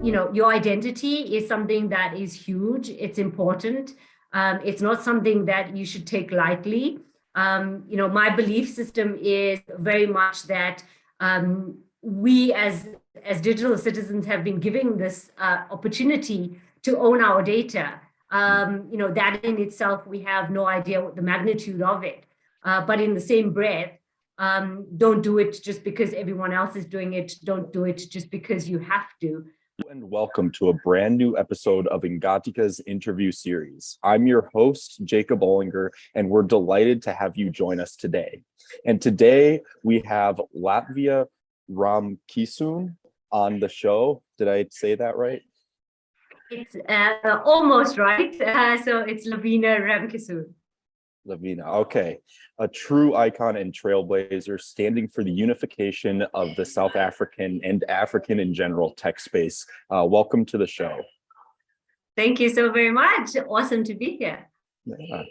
your identity is something that is huge. It's important. It's not something that you should take lightly. My belief system is very much that we as digital citizens have been given this opportunity to own our data. That in itself, we have no idea what the magnitude of it. But in the same breath, don't do it just because everyone else is doing it. Don't do it just because you have to. And welcome to a brand new episode of Engatica's interview series. I'm your host, Jacob Ollinger, and we're delighted to have you join us today. And today we have Lavina Ramkissoon on the show. Did I say that right? It's almost right. So it's Lavina Ramkissoon. Lavina, okay. A true icon and trailblazer standing for the unification of the South African and African in general tech space. Welcome to the show. Thank you so very much. Awesome to be here. Yeah.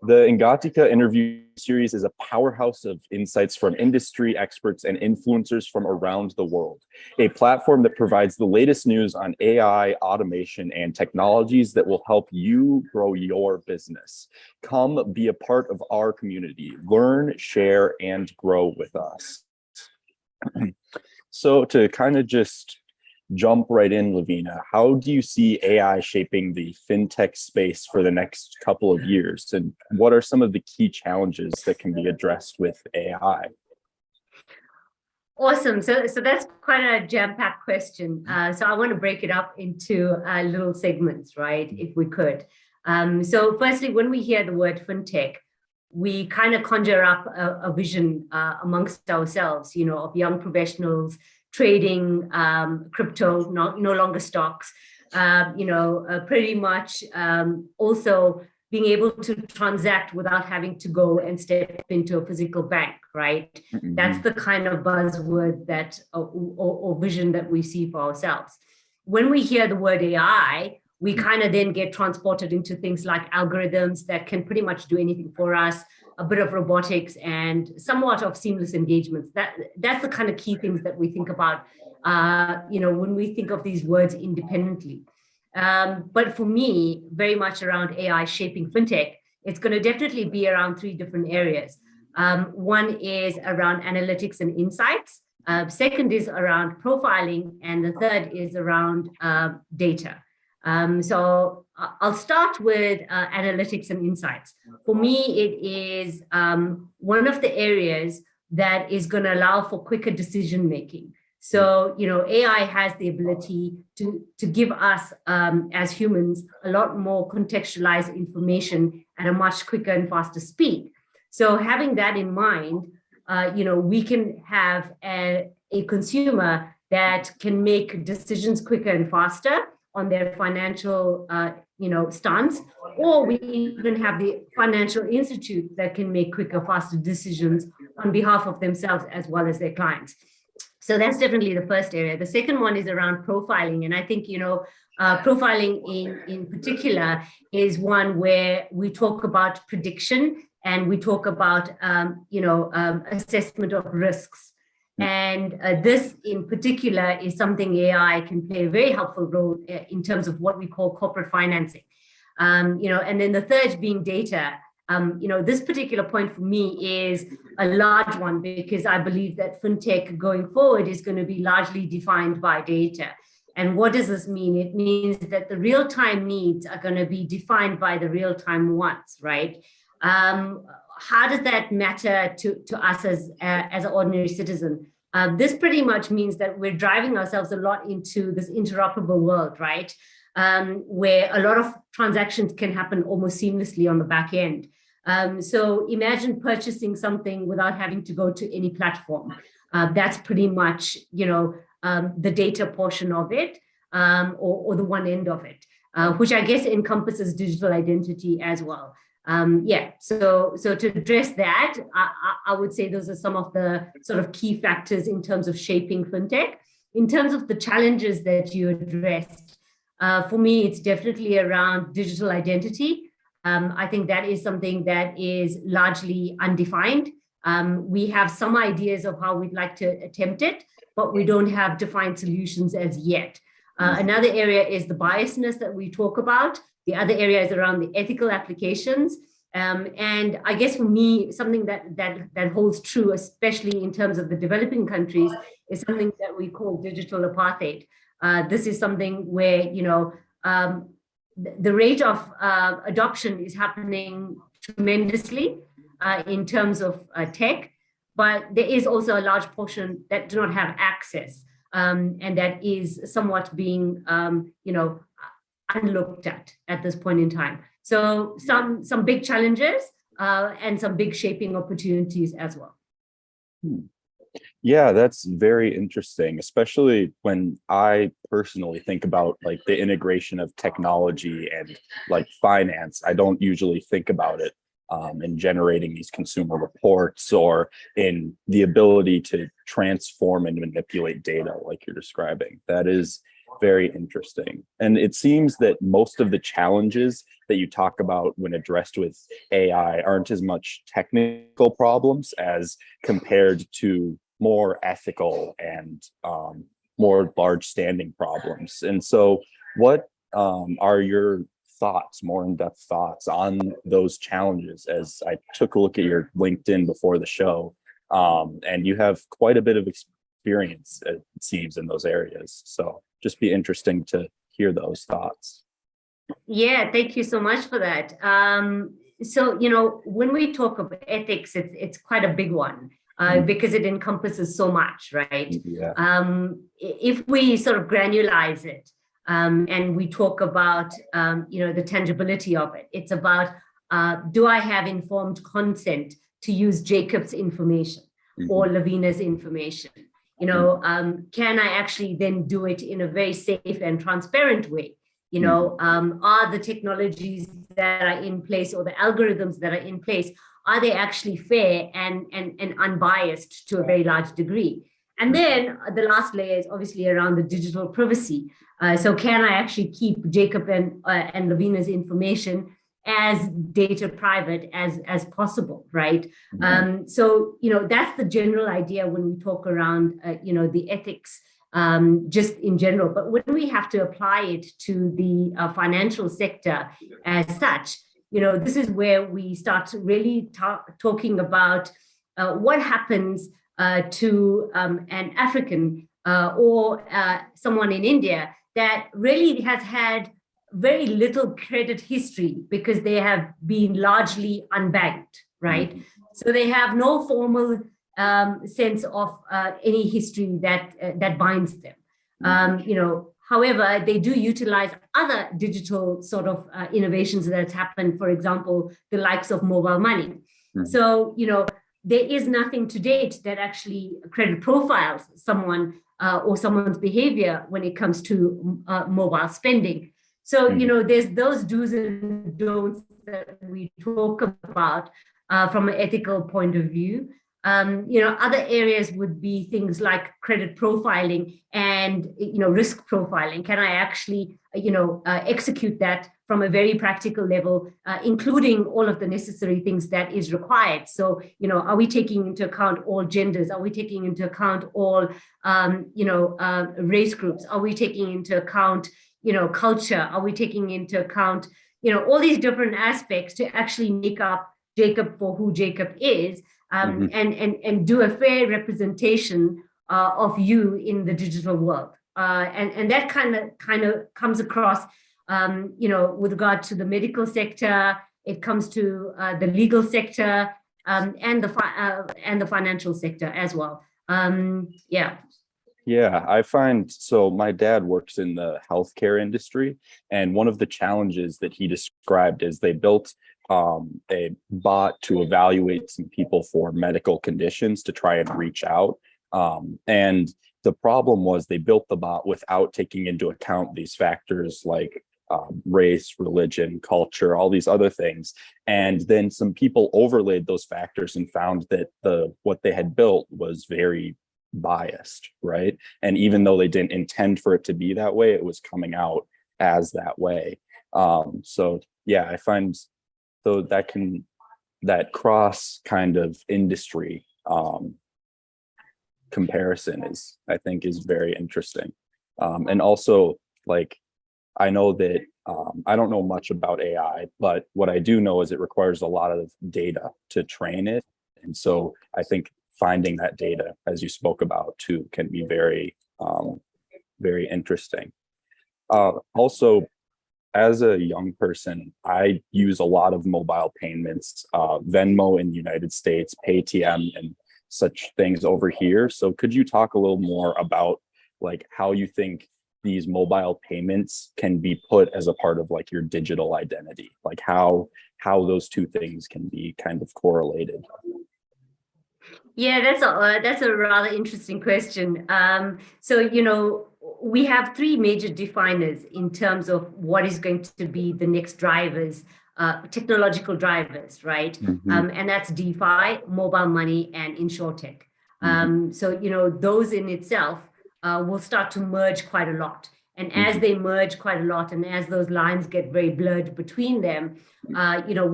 The Engatica interview series is a powerhouse of insights from industry experts and influencers from around the world, a platform that provides the latest news on AI, automation, and technologies that will help you grow your business. Come be a part of our community, learn, share, and grow with us. So to kind of just jump right in, Lavina, how do you see AI shaping the fintech space for the next couple of years? And what are some of the key challenges that can be addressed with AI? Awesome. So that's quite a jam-packed question. So I want to break it up into little segments, right, if we could. So firstly, when we hear the word fintech, we kind of conjure up a vision amongst ourselves, of young professionals trading crypto, no longer stocks, pretty much also being able to transact without having to go and step into a physical bank, right? Mm-hmm. That's the kind of buzzword that or vision that we see for ourselves. When we hear the word AI, we kind of then get transported into things like algorithms that can pretty much do anything for us, a bit of robotics and somewhat of seamless engagements. That's the kind of key things that we think about, when we think of these words independently. But for me, very much around AI shaping fintech, it's going to definitely be around three different areas. One is around analytics and insights. Second is around profiling. And the third is around data. So I'll start with analytics and insights. For me, it is one of the areas that is going to allow for quicker decision making. So, AI has the ability to give us as humans a lot more contextualized information at a much quicker and faster speed. So having that in mind, we can have a consumer that can make decisions quicker and faster on their financial, stance, or we even have the financial institute that can make quicker, faster decisions on behalf of themselves as well as their clients. So that's definitely the first area. The second one is around profiling. And I think, profiling in particular is one where we talk about prediction and we talk about, assessment of risks. And this in particular is something AI can play a very helpful role in terms of what we call corporate financing. And then the third being data. This particular point for me is a large one because I believe that fintech going forward is going to be largely defined by data. And what does this mean? It means that the real-time needs are going to be defined by the real-time wants, right? How does that matter to us as an ordinary citizen? This pretty much means that we're driving ourselves a lot into this interoperable world, right? Where a lot of transactions can happen almost seamlessly on the back end. So imagine purchasing something without having to go to any platform. That's pretty much, the data portion of it, or the one end of it, which I guess encompasses digital identity as well. So to address that, I would say those are some of the sort of key factors in terms of shaping fintech. In terms of the challenges that you addressed, for me, it's definitely around digital identity. I think that is something that is largely undefined. We have some ideas of how we'd like to attempt it, but we don't have defined solutions as yet. Another area is the biasness that we talk about. The other area is around the ethical applications. And I guess for me, something that holds true, especially in terms of the developing countries, is something that we call digital apartheid. This is something where, the rate of adoption is happening tremendously in terms of tech, but there is also a large portion that do not have access, and that is somewhat being, unlooked at this point in time. So some big challenges and some big shaping opportunities as well. Yeah, that's very interesting, especially when I personally think about like the integration of technology and like finance. I don't usually think about it in generating these consumer reports or in the ability to transform and manipulate data like you're describing. That is very interesting. And it seems that most of the challenges that you talk about when addressed with AI aren't as much technical problems as compared to more ethical and more large standing problems. And so what are your thoughts, more in-depth thoughts on those challenges? As I took a look at your LinkedIn before the show, and you have quite a bit of experience, it seems, in those areas. So just be interesting to hear those thoughts. Yeah, thank you so much for that. So, when we talk about ethics, it's quite a big one. Because it encompasses so much, right? Yeah. If we sort of granularize it and we talk about, the tangibility of it, it's about, do I have informed consent to use Jacob's information or Lavina's information? Can I actually then do it in a very safe and transparent way? Are the technologies that are in place or the algorithms that are in place, are they actually fair and unbiased to a very large degree? And then the last layer is obviously around the digital privacy. So can I actually keep Jacob and Lavina's information as data private as possible, right? So, that's the general idea when we talk around, the ethics just in general. But when we have to apply it to the financial sector as such, this is where we start really talking about what happens to an African or someone in India that really has had very little credit history because they have been largely unbanked, right? So they have no formal sense of any history that binds them. However, they do utilize other digital sort of innovations that's happened, for example, the likes of mobile money. So, there is nothing to date that actually credit profiles someone or someone's behavior when it comes to mobile spending. So, there's those do's and don'ts that we talk about from an ethical point of view. Other areas would be things like credit profiling and, risk profiling. Can I actually, execute that from a very practical level, including all of the necessary things that is required? So, are we taking into account all genders? Are we taking into account all, race groups? Are we taking into account, culture? Are we taking into account, all these different aspects to actually make up Jacob for who Jacob is? And do a fair representation of you in the digital world, and that kind of comes across, with regard to the medical sector. It comes to the legal sector and the financial sector as well. Yeah, I find so. My dad works in the healthcare industry, and one of the challenges that he described is they built a bot to evaluate some people for medical conditions to try and reach out. And the problem was they built the bot without taking into account these factors like race, religion, culture, all these other things. And then some people overlaid those factors and found that what they had built was very biased, right? And even though they didn't intend for it to be that way, it was coming out as that way. So yeah, I find so that cross kind of industry comparison I think is very interesting. And also like, I know that I don't know much about AI, but what I do know is it requires a lot of data to train it. And so I think finding that data, as you spoke about too, can be very interesting. Also, as a young person, I use a lot of mobile payments, Venmo in the United States, Paytm, and such things over here. So could you talk a little more about like how you think these mobile payments can be put as a part of like your digital identity, like how those two things can be kind of correlated? Yeah, that's a rather interesting question. So, we have three major definers in terms of what is going to be the next drivers, technological drivers, right? Mhm, And that's DeFi, mobile money, and insurtech. mhm, So, those in itself will start to merge quite a lot. And as mhm, they merge quite a lot, and as those lines get very blurred between them,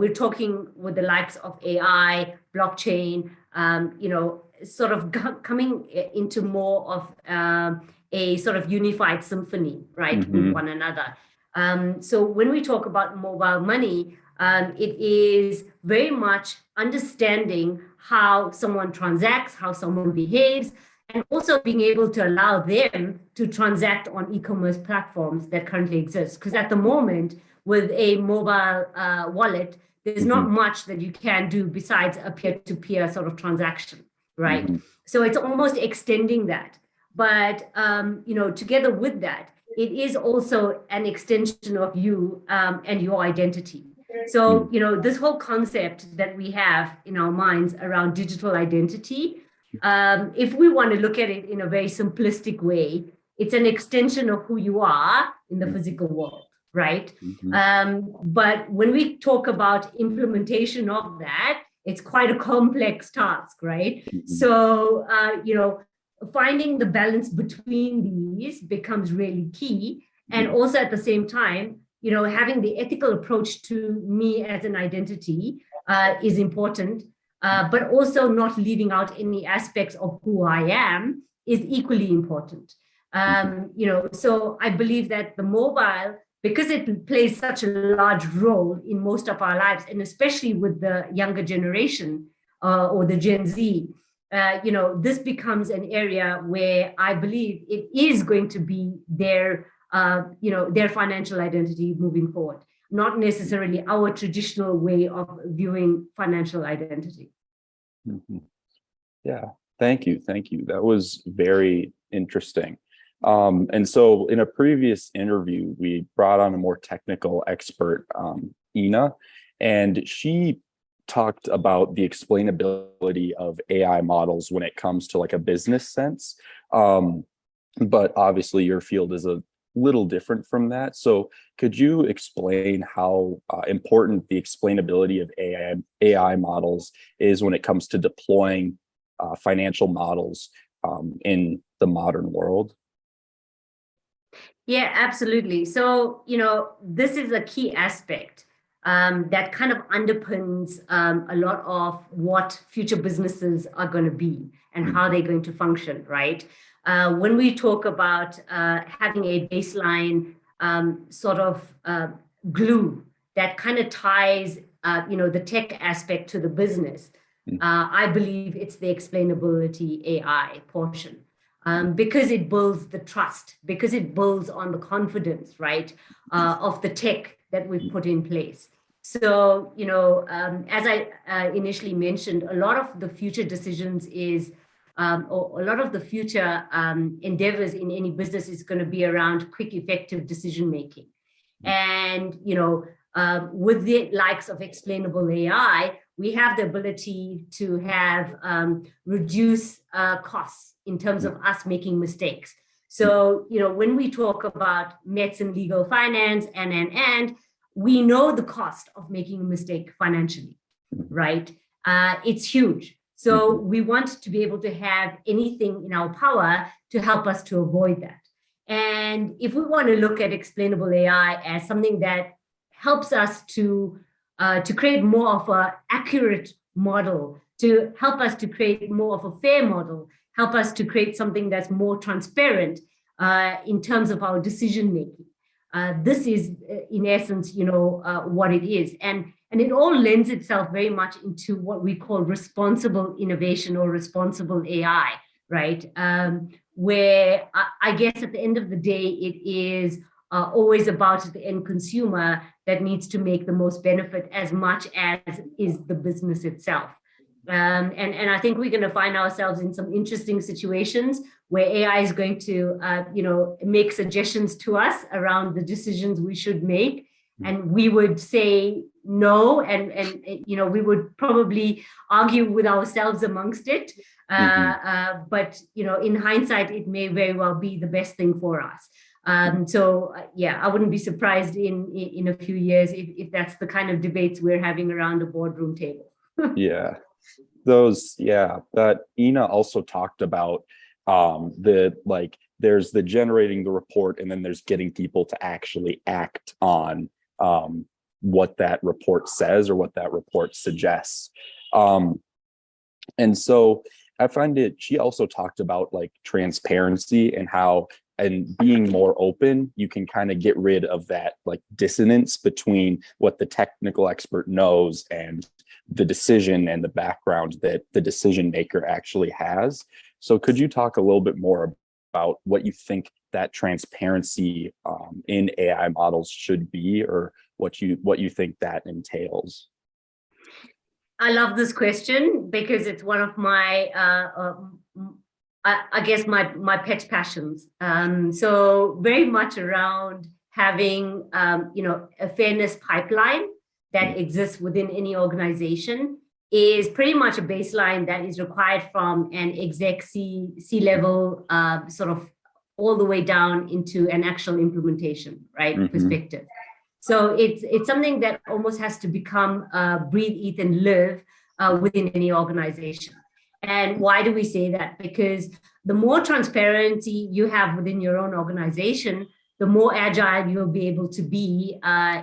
we're talking with the likes of AI, blockchain, sort of coming into more of a sort of unified symphony, right, with mhm, one another. So when we talk about mobile money, it is very much understanding how someone transacts, how someone behaves, and also being able to allow them to transact on e-commerce platforms that currently exist. Because at the moment, with a mobile wallet, there's not mhm, much that you can do besides a peer-to-peer sort of transaction, right? mhm, So it's almost extending that. But together with that, it is also an extension of you and your identity. So, mhm, this whole concept that we have in our minds around digital identity, if we want to look at it in a very simplistic way, it's an extension of who you are in the physical world, right? mhm, But when we talk about implementation of that, it's quite a complex task, right? mhm, So, finding the balance between these becomes really key. And mhm, also at the same time, having the ethical approach to me as an identity is important, but also not leaving out any aspects of who I am is equally important. mhm, So I believe that the mobile, because it plays such a large role in most of our lives, and especially with the younger generation or the Gen Z, this becomes an area where I believe it is going to be their financial identity moving forward, not necessarily our traditional way of viewing financial identity. mhm. Yeah, thank you. That was very interesting. And so in a previous interview, we brought on a more technical expert, Ina, and she talked about the explainability of AI models when it comes to like a business sense. Um, but obviously your field is a little different from that. So could you explain how important the explainability of AI models is when it comes to deploying financial models in the modern world? Yeah, absolutely. So, this is a key aspect that kind of underpins a lot of what future businesses are going to be and how Mhm, they're going to function, right? When we talk about having a baseline sort of glue that kind of ties, the tech aspect to the business, mhm, I believe it's the explainability AI portion, because it builds the trust, because it builds on the confidence, right, of the tech that we've put in place. So, as I initially mentioned, a lot of the future decisions or a lot of the future endeavors in any business is going to be around quick, effective decision making. And, with the likes of explainable AI, we have the ability to have reduce costs in terms of us making mistakes. So, when we talk about medicine, legal, finance, and we know the cost of making a mistake financially, right? It's huge. So mhm, we want to be able to have anything in our power to help us to avoid that. And if we want to look at explainable AI as something that helps us to create more of an accurate model, to help us to create more of a fair model, help us to create something that's more transparent, in terms of our decision making. This is, in essence, what it is, and it all lends itself very much into what we call responsible innovation or responsible AI, right? Where I guess at the end of the day, it is always about the end consumer that needs to make the most benefit as much as is the business itself. And I think we're going to find ourselves in some interesting situations where AI is going to, make suggestions to us around the decisions we should make. And we would say no, and we would probably argue with ourselves amongst it. But, in hindsight, it may very well be the best thing for us. So I wouldn't be surprised in a few years if that's the kind of debates we're having around a boardroom table. Yeah. That Ina also talked about there's the generating the report, and then there's getting people to actually act on what that report says or what that report suggests. And so I find she also talked about like transparency and how, and being more open, you can kind of get rid of that like dissonance between what the technical expert knows and the decision and the background that the decision maker actually has. So could you talk a little bit more about what you think that transparency in AI models should be, or what you think that entails? I love this question because it's one of my, I guess my pet passions. So very much around having, a fairness pipeline that exists within any organization is pretty much a baseline that is required from an exec C-level, sort of all the way down into an actual implementation, right, perspective. So it's something that almost has to become breathe, eat, and live within any organization. And why do we say that? Because the more transparency you have within your own organization, the more agile you'll be able to be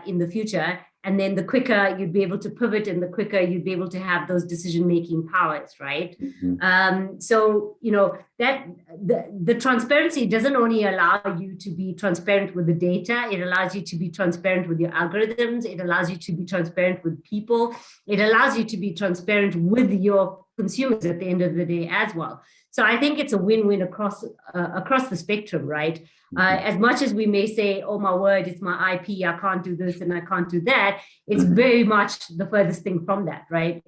in the future. And then the quicker you'd be able to pivot, and the quicker you'd be able to have those decision-making powers, right? So, that the transparency doesn't only allow you to be transparent with the data, it allows you to be transparent with your algorithms, it allows you to be transparent with people, it allows you to be transparent with your consumers at the end of the day as well. So I think it's a win-win across the spectrum, right? As much as we may say, oh my word, it's my IP, I can't do this and I can't do that, it's very much the furthest thing from that, right?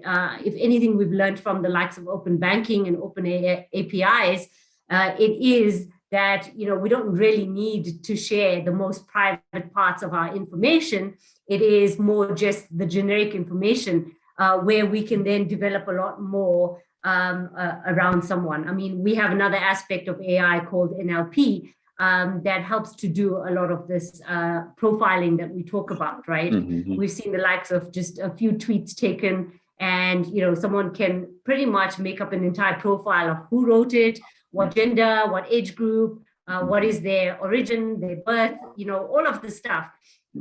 If anything we've learned from the likes of open banking and open APIs, it is that we don't really need to share the most private parts of our information. It is more just the generic information where we can then develop a lot more around someone. I mean, we have another aspect of AI called NLP that helps to do a lot of this profiling that we talk about, right? We've seen the likes of just a few tweets taken, and someone can pretty much make up an entire profile of who wrote it, what gender, what age group, what is their origin, their birth, all of this stuff.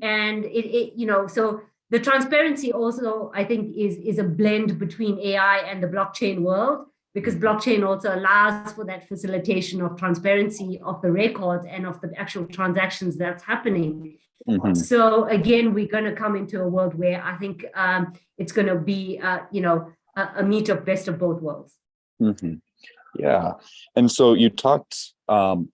And so the transparency also, I think, is a blend between AI and the blockchain world, because blockchain also allows for that facilitation of transparency of the records and of the actual transactions that's happening. So again, we're going to come into a world where I think it's going to be, a meet of best of both worlds. Yeah. And so you talked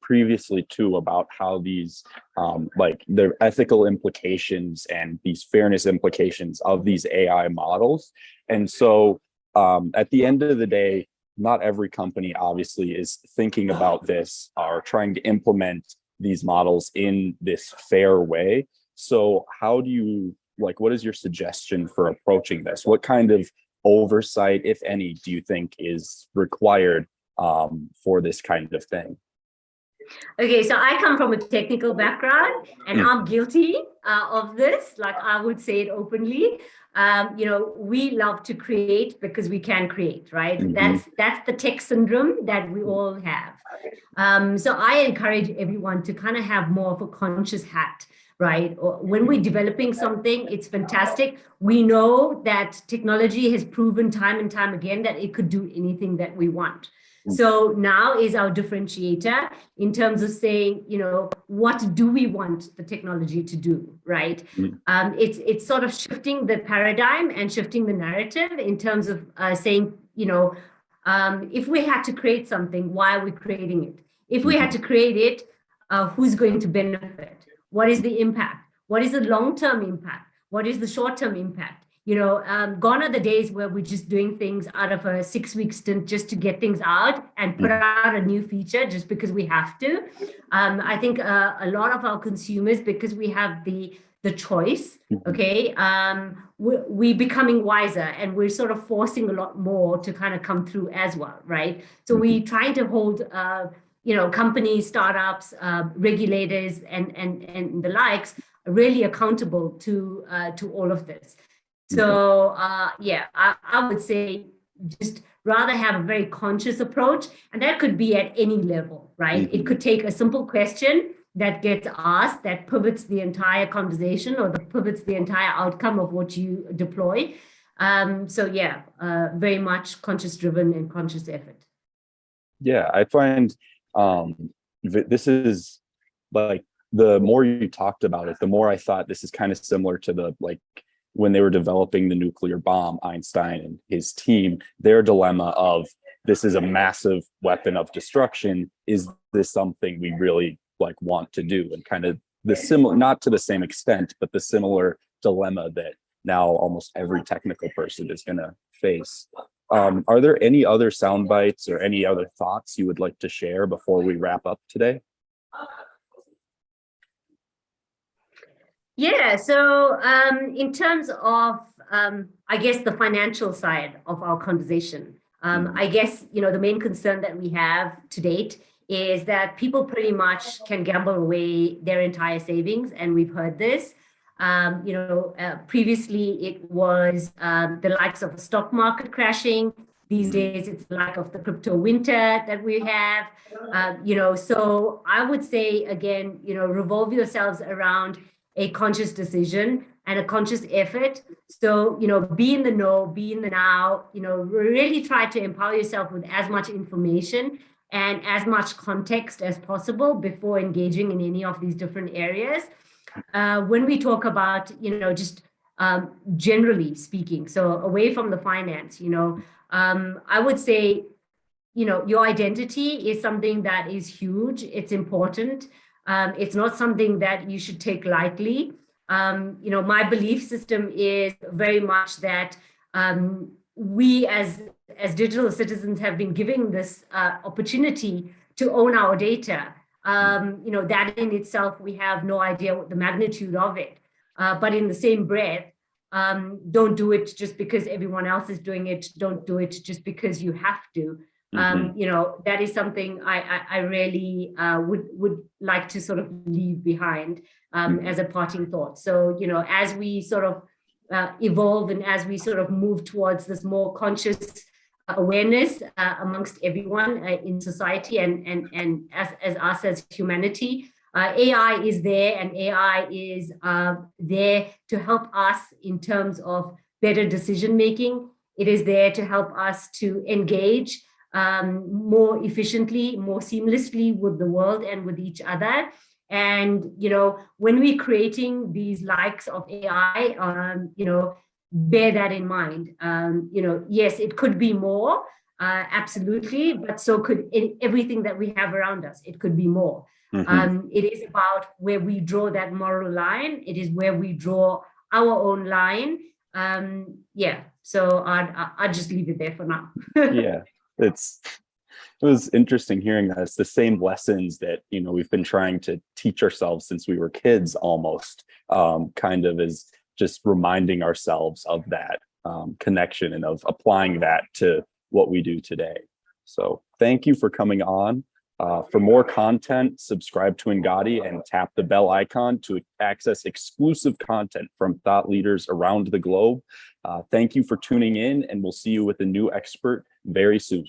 previously too about how these the ethical implications and these fairness implications of these AI models. And so at the end of the day, not every company obviously is thinking about this or trying to implement these models in this fair way. So how do you, what is your suggestion for approaching this? What kind of oversight, if any, do you think is required for this kind of thing? Okay, so I come from a technical background, and I'm guilty of this. Like, I would say it openly. We love to create because we can create, right? That's the tech syndrome that we all have. So I encourage everyone to kind of have more of a conscious hat, right? When we're developing something, it's fantastic. We know that technology has proven time and time again that it could do anything that we want. So now is our differentiator in terms of saying, what do we want the technology to do, right? It's sort of shifting the paradigm and shifting the narrative in terms of saying, if we had to create something, why are we creating it? If we had to create it, who's going to benefit? What is the impact? What is the long-term impact? What is the short-term impact? Gone are the days where we're just doing things out of a 6-week stint just to get things out and put out a new feature just because we have to. I think a lot of our consumers, because we have the choice, okay, we're becoming wiser, and we're sort of forcing a lot more to kind of come through as well, right? So we're trying to hold companies, startups, regulators, and the likes really accountable to all of this. So I would say just rather have a very conscious approach, and that could be at any level, right? It could take a simple question that gets asked that pivots the entire conversation or that pivots the entire outcome of what you deploy. Very much conscious driven and conscious effort. Yeah, I find this is like, the more you talked about it, the more I thought this is kind of similar to the when they were developing the nuclear bomb, Einstein and his team, their dilemma of, this is a massive weapon of destruction. Is this something we really want to do? And kind of the similar, not to the same extent, but the similar dilemma that now almost every technical person is going to face. Are there any other sound bites or any other thoughts you would like to share before we wrap up today? Yeah, so in terms of, I guess, the financial side of our conversation, I guess, the main concern that we have to date is that people pretty much can gamble away their entire savings, and we've heard this. Previously it was the likes of the stock market crashing. These days it's the lack of the crypto winter that we have. So I would say, again, revolve yourselves around a conscious decision and a conscious effort. So, be in the know, be in the now, really try to empower yourself with as much information and as much context as possible before engaging in any of these different areas. When we talk about, just generally speaking, so away from the finance, I would say, your identity is something that is huge. It's important. It's not something that you should take lightly. My belief system is very much that we as digital citizens have been given this opportunity to own our data. That in itself, we have no idea what the magnitude of it. But in the same breath, don't do it just because everyone else is doing it. Don't do it just because you have to. That is something I really would like to sort of leave behind as a parting thought. So, as we sort of evolve and as we sort of move towards this more conscious awareness amongst everyone in society and as us as humanity, AI is there, and AI is there to help us in terms of better decision making. It is there to help us to engage more efficiently, more seamlessly with the world and with each other. And, when we're creating these likes of AI, bear that in mind. Yes, it could be more, absolutely, but so could everything that we have around us. It could be more. It is about where we draw that moral line. It is where we draw our own line. So I'll just leave it there for now. Yeah. It was interesting hearing that. It's the same lessons that we've been trying to teach ourselves since we were kids, almost, kind of as just reminding ourselves of that connection and of applying that to what we do today. So thank you for coming on. For more content, subscribe to Engati and tap the bell icon to access exclusive content from thought leaders around the globe. Thank you for tuning in, and we'll see you with a new expert very soon.